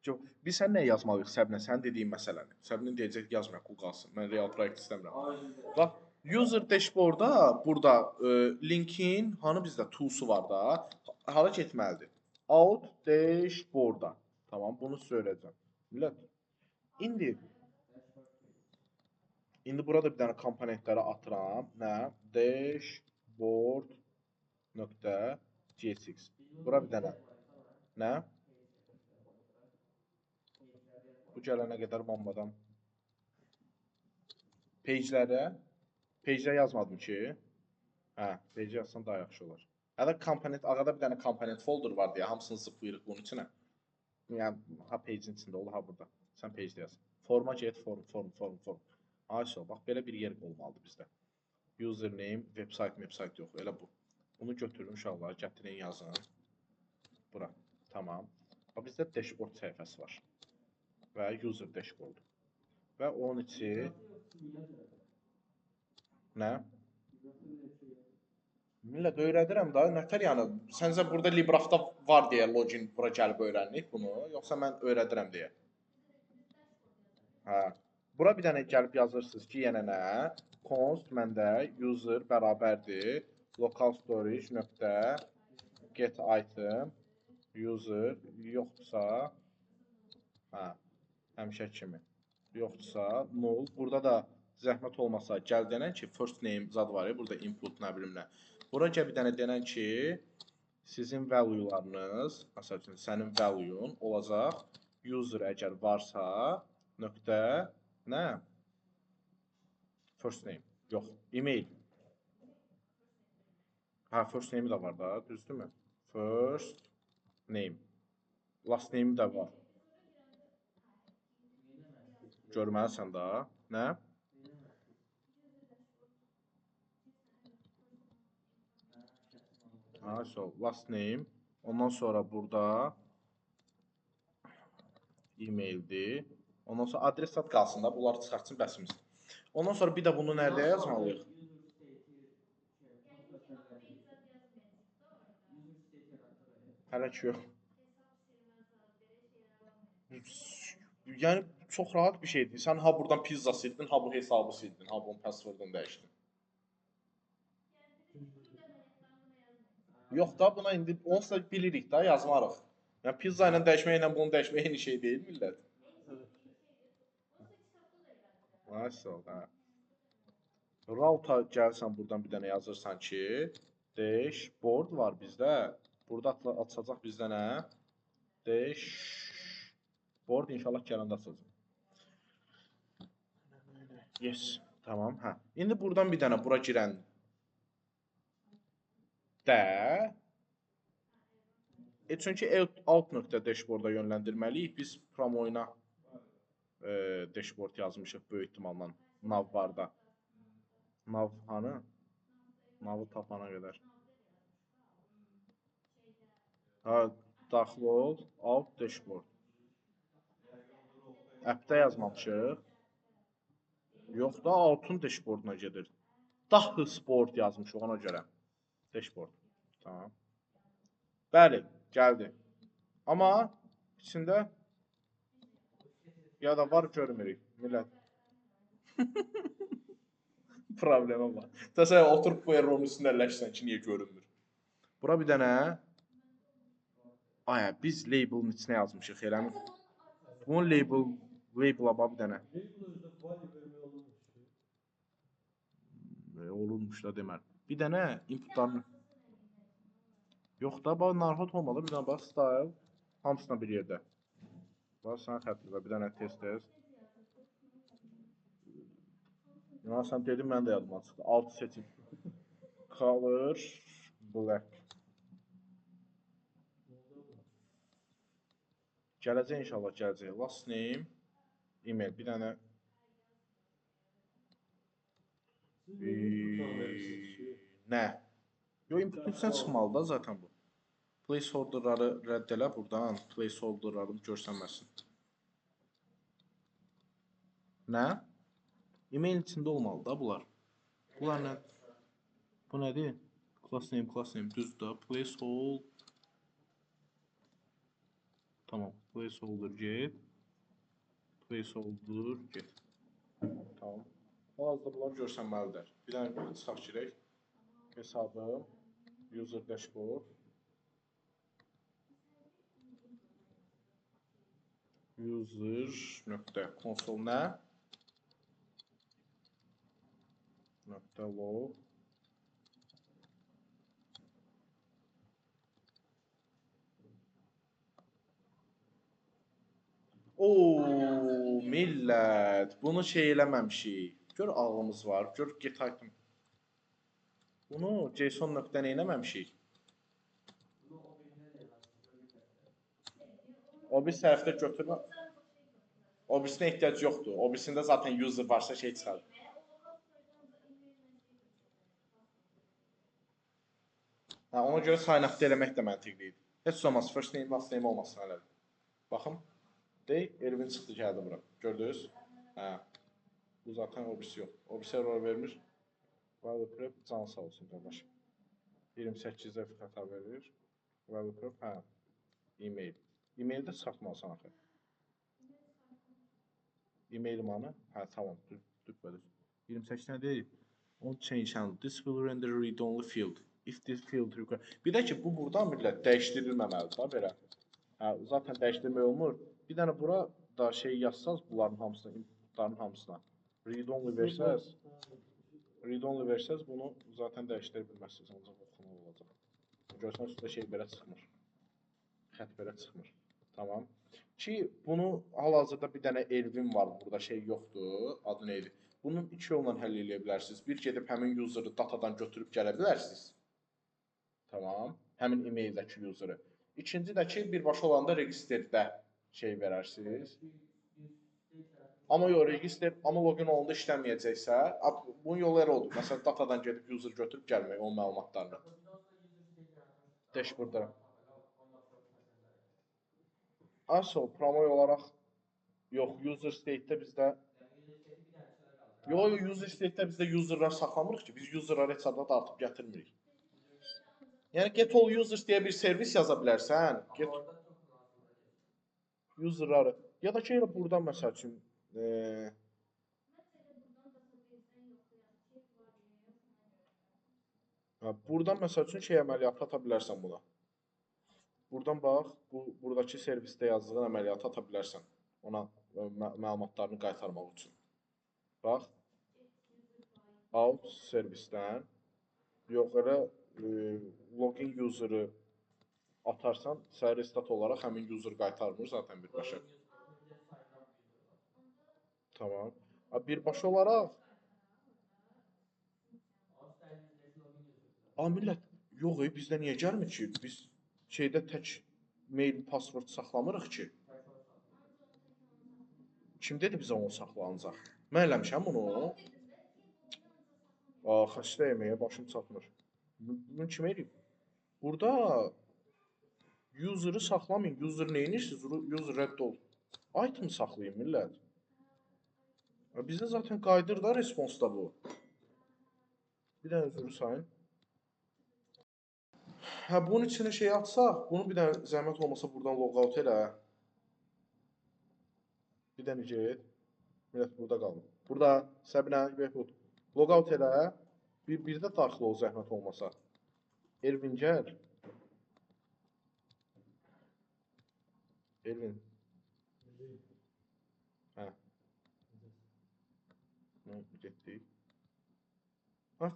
Yox, biz sən nə yazmalıyıq Səbinə? Sən dediyin məsələni. Səbinin deyəcək yazmayaq, qul qalsın. Mən real proyekt istəmirəm. Bax, user dashboardda burada linkin hanı bizdə toolsu var da, hala getməlidir. Out dashboardda. Tamam, bunu söyləyəcəm. Millət. İndi burada bir dənə komponentləri atıram. Nə? Dashboard.jsx. Bura bir dənə. Nə? Bu gələnə qədər mammadan. Page'lərə yazmadım ki. Hə, page yazsan daha yaxşı olar. Hələ komponent, arada bir dənə komponent folder var deyə, hamısını zıplayırıq bunun içinə. Yəni, ha page'in içində olur, ha burada. Sən page'də yaz. Forma get, form. Ayşə, bax, belə bir yer olmalıdır bizdə. Username, website yox, elə bu. Bunu götürün uşaqlar, gətirin yazın. Bura, tamam. Bizdə dashboard səhifəsi var. Və user dashboard. Və onun içi nə? Millət öyrədirəm da, nətər yəni, səncə burada Librafda var deyə login bura gəlib öyrəndik bunu, yoxsa mən öyrədirəm deyə? Hə. Bura bir dənə gəlib yazırsınız ki, yenə nə? Const məndə user bərabərdir. Local storage nöqtə get item user yoxdursa hə, həmişə kimi yoxdursa null. Burada da zəhmət olmasa gəl denən ki, first name zad var ya, burada input nə bilim nə. Buraya bir dənə denən ki, sizin value'larınız, məsəl üçün sənin value'un olacaq user əgər varsa nöqtə nə? First name. Yox, email. Hə, first name də var da, düzdürmü? First name. Last name də var. Görməlisən da. Nə? Ha, so, last name. Ondan sonra burada e-maildir. Ondan sonra adres zad qalsın da, bunları çıxartsın bəsimiz. Ondan sonra bir də bunu nerede yazmalıyıq? Hələ ki yox. Yəni çox rahat bir şeydir. Sən ha buradan pizza sildin, ha bu hesabı sildin, ha bunun passwordunu dəyişdin. Yox da buna indi onsuz da bilirik da yazmarıq. Yəni pizza ilə dəyişməklə bunu dəyişmək eyni şey deyil millət. Maşallah. Routa gəlsən buradan bir dənə yazırsan ki, dashboard var bizdə. Burada açacaq bizdə nə? Dashboard inşallah gələndə açacaq. Yes, tamam, hə. İndi buradan bir dənə bura girən də çünki alt nöqtə dashboarda yönləndirməliyik. Biz promoyuna dashboard yazmışıq böyük ehtimalla nav barda. Nav hanı? Navı tapana qədər. Ha, daxil ol, alt dashboard. Appdə yazmamışıq. Yox da altın dashboarduna gedir. Daxil sport yazmışıq ona görə. Dashboard. Tamam. Bəli, gəldi. Amma içində ya da var görmürük millət. Problemə var. Təsəvvür oturub bu errorun üstündə əlləşsən ki, niyə görünmür? Bura bir dənə aya biz label'ın içinə yazmışıq eləmi? Bunun label'a bax bir dənə. Olurmuş da deməli. Bir dənə inputlarını yox da bax narahat olma da bir dənə bax style hamısına bir yerdə. Bax sən xəttli və bir dənə test. Ya sən dedin mən də yadıma çıxdı. Alt seçim. Color black. Gələcək inşallah gələcək. Last name, email bir dənə nə? Yo inputdan çıxmalı da zaten bu. Placeholder'ları rədd elə buradan. Placeholder'larım görsənməsin. Nə? Email içində olmalı da bunlar. Bunlar nə? Bu nədir? Class name düzdür da. Placeholder. Tamam. Placeholder get. Placeholder get. Tamam. Hal-hazırda bunlar görsənməlidir. Bir dənə çıxaq girək. Hesabım. User dashboard. User.console nə? .log Oo, millət, bunu şey eləməmişik. Gör ağlımız var, gör get item. Bunu JSON nöqtəni eləməmişik. O bir səhvdə götürmə. O birisinə ehtiyac yoxdur. O birisində zaten user varsa şey çıxar. Hə, ona görə sign up eləmək də məntiqlidir. Heç olmaz, first name, last name olmasın hələ. Baxım. Elvin çıxdı gəldi bura. Gördünüz? Hə. Bu zaten o birisi yox. O birisi error vermiş. Value prep can sağ olsun qardaş. 28-də xəta verir. Value prep, hə. E-mail. E-maildə çıxartmalısan axı. E-mail manı? Hə, tamam. Düz. 28 nə deyil? On change handle. This will render read-only field. If this field require. Bir də ki, bu buradan millət dəyişdirilməməlidir da belə. Hə, zaten dəyişdirmək olmur. Bir dənə bura da şey yazsaz bunların hamısına, inputların hamısına. Read-only versəz bunu zaten dəyişdirə bilməzsiniz, ancaq oxunma olacaq. Görsən üstündə şey belə çıxmır. Xətt belə çıxmır. Tamam. Ki bunu hal-hazırda bir dənə Elvin var, burada şey yoxdur. Adı neydi? Bunun iki yolla həll edə bilərsiniz. Bir gedib həmin user'ı datadan götürüb gələ bilərsiniz. Tamam. Həmin e-maildəki user'ı. İkinci də ki, birbaşa olanda registerdə şey verərsiniz. Amma yox, register, amma login olanda işləməyəcəksə, bunun yolu elə oldu. Məsələn, datadan gedib user götürüb gəlmək o məlumatlarını. Dashboardda. Asıl promoy olaraq yox, user state'də bizdə yox, user state'də bizdə user'lar saxlamırıq ki, biz user'ları heç adda artıq gətirmirik. Yəni get all users deyə bir servis yaza bilərsən. Get user'ları ya da ki elə buradan məsəl üçün Buradan məsəl üçün şey əməliyyatı ata bilərsən buna. Buradan bax, buradakı servisdə yazdığın əməliyyatı ata bilərsən. Ona məlumatlarını qaytarmaq üçün. Bax, out servisdən yox elə login user'ı atarsan, sənə restart olaraq həmin user qaytarmır zaten birbaşa. Tamam. Birbaşa olaraq millət, yox bizdə niyə gəlmir ki? Biz şeydə tək mail password saxlamırıq ki. Kim dedi bizə onu saxlanacaq? Mən eləmişəm bunu. Xəstə yeməyə başım çatmır. Bunu kim eləyib? Burada user'ı saxlamayın. User neyinirsiniz? User rədd ol. Item saxlayın millət. Bizdə zaten qaydır da response-da bu. Bir dənə üzrü sayın. Bunun içine şey atsaq, bunu bir dənə zəhmət olmasa buradan logout elə. Bir dənə get. Millət burada qalın. Burada Səbinə, Behbud. Logout elə. Bir də daxil ol zəhmət olmasa. Elvin gəl. Elvin. Getdik.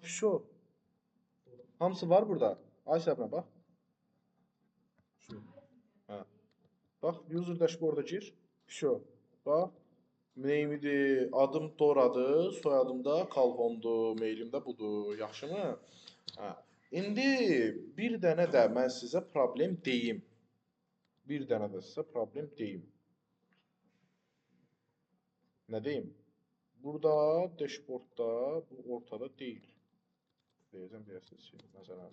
Şu. Hamısı var burada. Ay Səbinə bax. Şu. Bax, user dashboard'a gir. Şu. Bax. Name'idir, adım Doradır, soyadım da Kalhondur, mailim də budur. Yaxşımı? İndi bir dənə də mən sizə problem deyim. Bir dənə də sizə problem deyim. Nə deyim? Burada dashboardda bu ortada deyil. Deyəcəm deyəsiniz ki, məsələn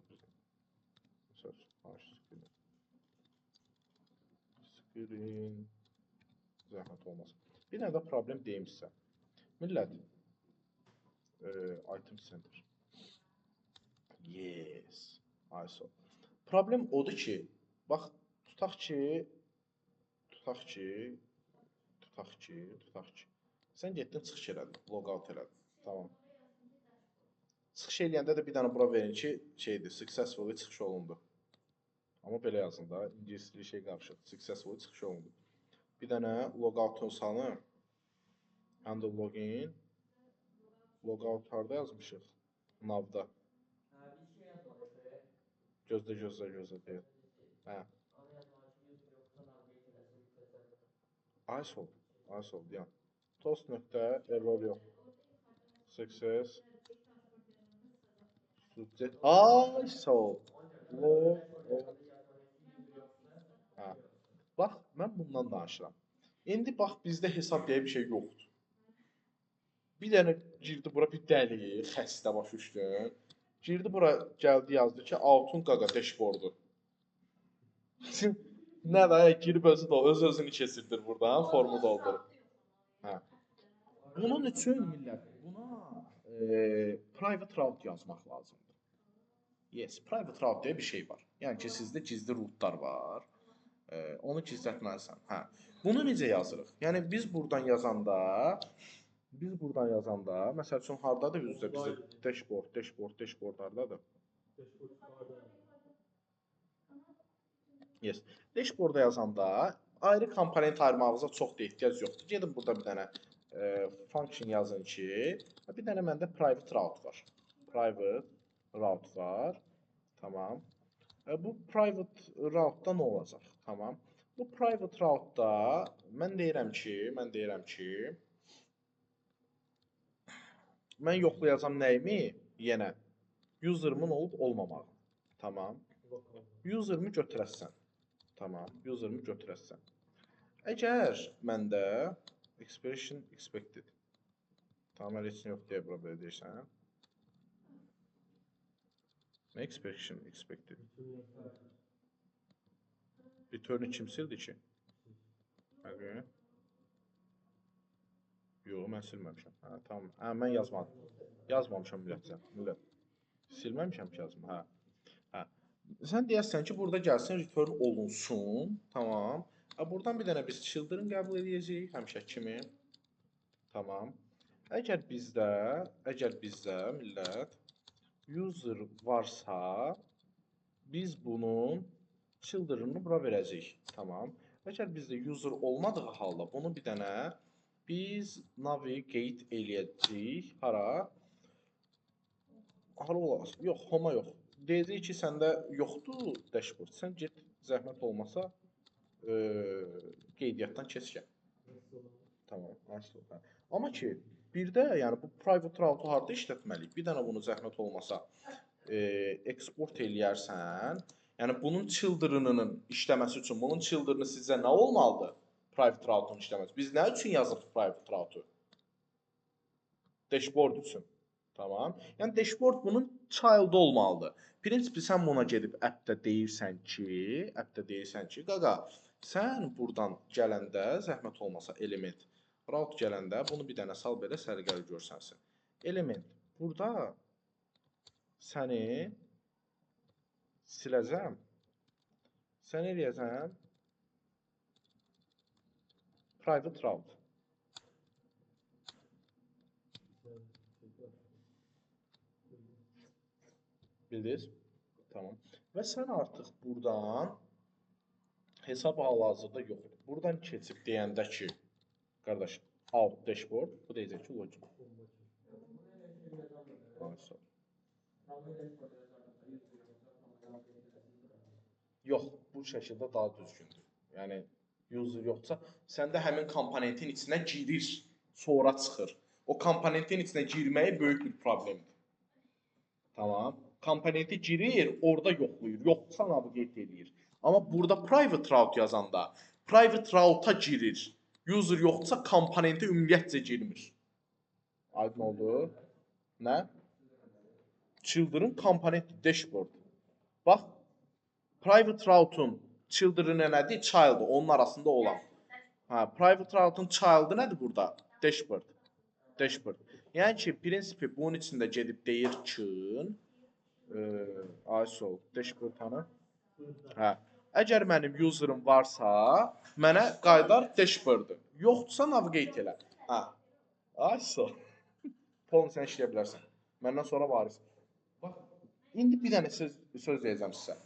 screen zəhmət olmasın. Bir dənə də problem deyim sizə. Millət, item center. Yes. ISO. Problem odur ki, bax, tutaq ki, sən getdin çıxış elədin, logout elədin. Tamam. Çıxış eləyəndə də bir dənə bura verin ki, şeydir, successfully çıxış olundu. Amma belə yazın da, ingilisli şey qarışıq. Successfully çıxış olundu. Bir dənə logout'un sanı, handle login, logout harda yazmışıq? Navda. Gözlə deyil. ISO, deyəm. Toast nöqtə, error yox. Success. ISO. Bax, mən bundan danışıram. İndi bax, bizdə hesab deyə bir şey yoxdur. Bir dənə girdi bura bir dəli, xəstə baş üstün. Girdi bura, gəldi yazdı ki, Altun qaqa dashboardu. Nə də, girib özünü keçirdir buradan, formu doldurur. Bunun üçün millət, buna private route yazmaq lazımdır. Yes, private route deyə bir şey var. Yəni ki, sizdə gizli rootlar var. Onu gizlətməlisən. Bunu necə yazırıq? Yəni biz buradan yazanda, məsəl üçün hardadır üzrə bizdə dashboard hardadır? Yes. Dashboardda yazanda ayrı komponent ayırmağınıza çox da ehtiyac yoxdur. Gedin burada bir dənə function yazın ki, bir dənə məndə private route var. Tamam. Bu private route'da nə olacaq? Tamam. Bu private route'da mən deyirəm ki, mən yoxlayacağam nəyimi? Yenə user'ımın olub olmamağı. Tamam. User'ımı götürəsən. Tamam. User'ımı götürəsən. Əgər məndə expression expected. Tamam, heç nə yox deyə bura belə deyirsən. Expression expected. Return'ı kim sildi ki? Yox, mən silməmişəm. Tamam. Mən yazmadım. Yazmamışam millət. Silməmişəm ki yazım. Sən deyəsən ki, burada gəlsin return olunsun. Tamam. Buradan bir dənə biz children qəbul edəcəyik həmişə kimi. Tamam. Əgər bizdə millət user varsa biz bunun children'ını bura verəcəyik. Tamam. Əgər bizdə user olmadığı halda bunu bir dənə biz navigate eləyəcəyik. Hara? Hara olasın? Yox, home yox. Deyəcək ki, səndə yoxdur dashboard. Sən get, zəhmət olmasa qeydiyyatdan keçəcək. Tamam, asıl. Amma ki, bir də yəni bu private route'u harda işlətməliyik? Bir dənə bunu zəhmət olmasa export eləyərsən, yəni bunun children'ının işləməsi üçün bunun children'ı sizcə nə olmalıdır? Private route'un işləməsi. Biz nə üçün yazırıq private route'u? Dashboard üçün. Tamam. Yəni dashboard bunun child olmalıdır. Prinsipi sən buna gedib app'də deyirsən ki, qaqa, sən buradan gələndə zəhmət olmasa element route gələndə bunu bir dənə sal belə sərgəli görsənsin. Element burada səni siləcəm. Sən eləyəcəm private route. Bildiniz? Tamam. Və sən artıq buradan hesab hal-hazırda yoxdur. Buradan keçib deyəndə ki, qardaş, out dashboard, bu deyəcək ki, login. Yox, bu şəkildə daha düzgündür. Yəni, user yoxsa, sən də həmin komponentin içinə girir, sonra çıxır. O komponentin içinə girməyi böyük bir problemdir. Tamam. Komponenti girir, orada yoxlayır. Yoxsa navigate eləyir. Amma burada private route yazanda private route'a girir. User yoxsa komponenti ümumiyyətcə girmir. Aydın oldu? Nə? Children komponent dashboard. Bax, private route'un children'ı nədir? Child'ı, onun arasında olan. Private route'un child'ı nədir burada? Dashboard. Dashboard. Yəni ki, prinsipi bunun içində gedib deyir ki, ISO dashboard hanı? Əgər mənim user'ım varsa, mənə qaydar dashboard'ı. Yoxdursa navigate elə. ISO. Polun sən işləyə bilərsən. Məndən sonra varis. Bax, indi bir dənə söz deyəcəm sizə.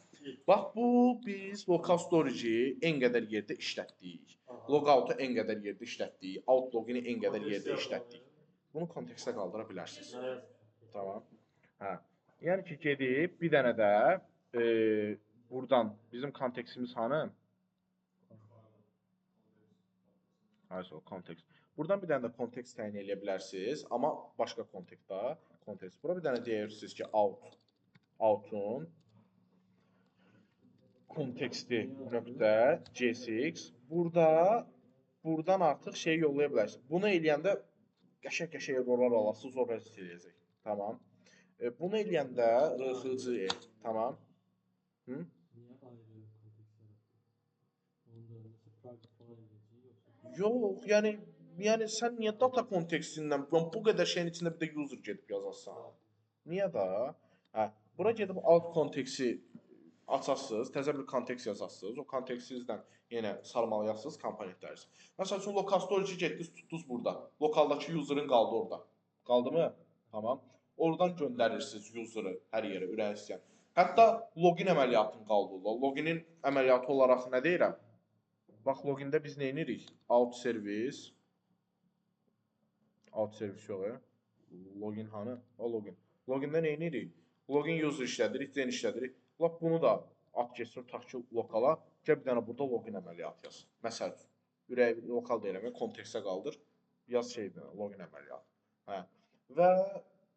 Bax, bu biz local storage'i en qədər yerdə işlətdik. Logout'u en qədər yerdə işlətdik. Outlook'unu en qədər yerdə işlətdik. Bunu kontekstə qaldıra bilərsiniz. Tamam. Yəni ki, gedib bir dənə də buradan bizim kontekstimiz hanı? ISO kontekst. Buradan bir dənə də kontekst təyin edə bilərsiniz, amma başqa kontekstdə. Bura bir dənə deyirsiniz ki, out'un konteksti nöqtə C6. Buradan artıq şey yollaya bilərsiniz. Bunu eləyəndə qəşəng errorlar alasınız, o rəzit eləyəcək. Tamam. Bunu eləyəndə RXC, tamam.
Niyə ayrı kontekst yarattın? Onda mesela private falan edəcək yoxsa?
Yox, yəni sən niyə data kontekstindən bu qədər şeyin içində bir də user gedib yazarsan? Niyə da? Bura gedib alt konteksti açasınız, təzə bir kontekst yazasınız. O kontekstinizdən yenə sarmalayasınız komponentlərinizi. Məsəl üçün local storage-i getdiniz, tutdunuz burada. Lokaldakı user'ın qaldı orada. Qaldı mı? Tamam. Oradan göndərirsiniz user'ı hər yerə, ürəyin istəyən. Hətta login əməliyyatın qaldı. Loginin əməliyyatı olaraq nə deyirəm? Bax, logində biz nə edirik? Out service yox, login hanı? O login. Logində nə edirik? Login user işlədirik, then işlədirik. Lap bunu da at geçsin, tak ki, lokala. Gəl bir dənə burada login əməliyyatı yaz. Məsəl üçün, ürəyi lokal deyilmə, kontekstə qaldır. Yaz şeydən, login əməliyyatı. Və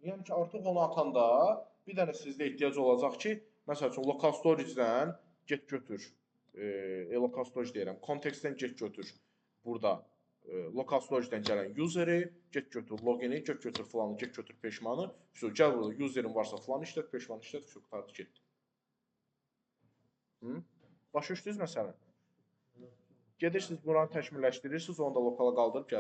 yəni ki, artıq onu atanda bir dənə sizdə ehtiyac olacaq ki, məsəl üçün, local storage-dən get götür. Local storage deyirəm, kontekstdən get götür. Burada local storage-dən gələn user'i, get götür logini, get götür falanı, get götür peşmanı. Gəl burada user'in varsa falan işlət, peşmanı işlət, qurtardı, getdi. Başa düşdünüz məsələn? Gedirsiniz, buranı təkmilləşdirirsiniz, onu da lokala qaldırıb gəlirsiniz.